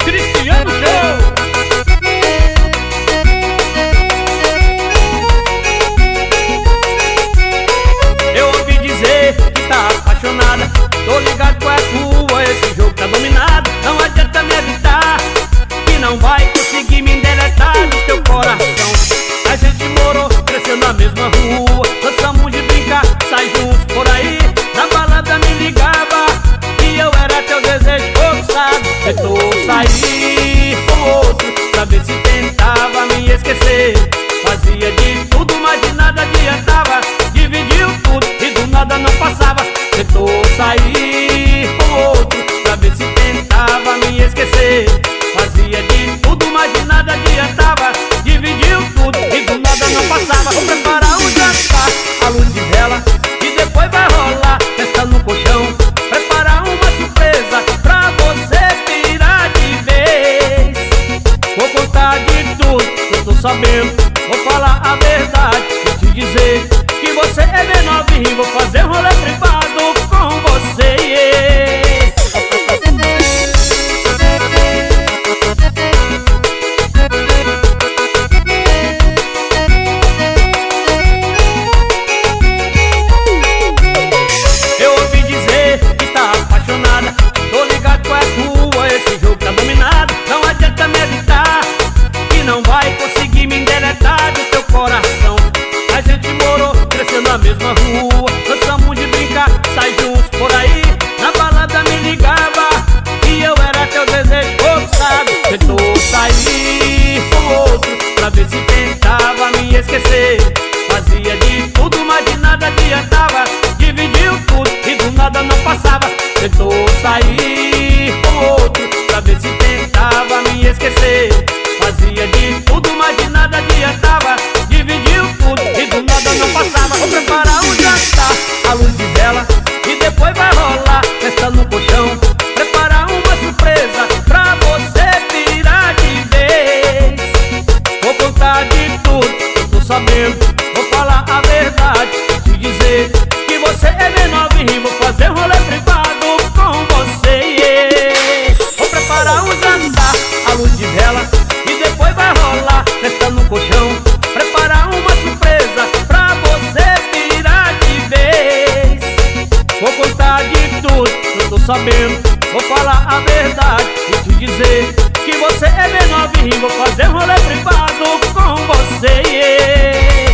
Cristiano Show. Eu ouvi dizer que tá apaixonada, tô ligado com a tua, esse jogo tá dominado. Não adianta me evitar, que não vai conseguir me deletar do teu coração. A gente morou, cresceu na mesma rua, gostamos de brincar, sai juntos por aí. Na balada me ligava e eu era teu desejo forçado. Tentou sair com outro pra ver se tentava me esquecer. Fazia de tudo, mas de nada adiantava. Dividiu tudo e do nada não passava. Tentou sair com outro pra ver se tentava me esquecer. Fazia de tudo, mas de nada adiantava. Dividiu tudo e do nada não passava. Vou preparar um jantar à luz de vela e depois vai rolar festa no colchão. Preparar uma surpresa pra você virar de vez. Vou contar de tudo que eu tô sabendo, vou falar a verdade, vou te dizer que você é bem novinho. Vou fazer rolê privado com você, yeah. Eu ouvi dizer que tá apaixonada, tô ligado com a tua, esse jogo tá dominado. Não adianta me evitar, que não vai conseguir me deletar do teu coração. A gente morou, cresceu na mesma rua, gostamos de brincar, sai juntos por aí. Na balada me ligava e eu era teu desejo forçado. Tentou sair com outro pra ver se tentava me esquecer. Fazia de tudo, mas de nada adiantava. Dividiu tudo e do nada não passava. Tentou sair com outro pra ver se tentava me esquecer. Fazia de tudo, mas de nada adiantava. Dividiu tudo e do nada não passava. Vou preparar um jantar à luz de vela e depois vai rolar festa no colchão. Preparar uma surpresa pra você virar de vez. Vou contar de tudo, eu tô sabendo, vou falar a verdade, vou te dizer que você é bem novinho. Vou fazer rolê privado com você, yeah. Vou preparar um jantar à luz de vela e depois vai rolar festa no colchão. Preparar uma surpresa pra você virar de vez. Vou contar de tudo, eu tô sabendo, vou falar a verdade, vou te dizer que você é bem novinho. Vou fazer rolê privado com você, yeah.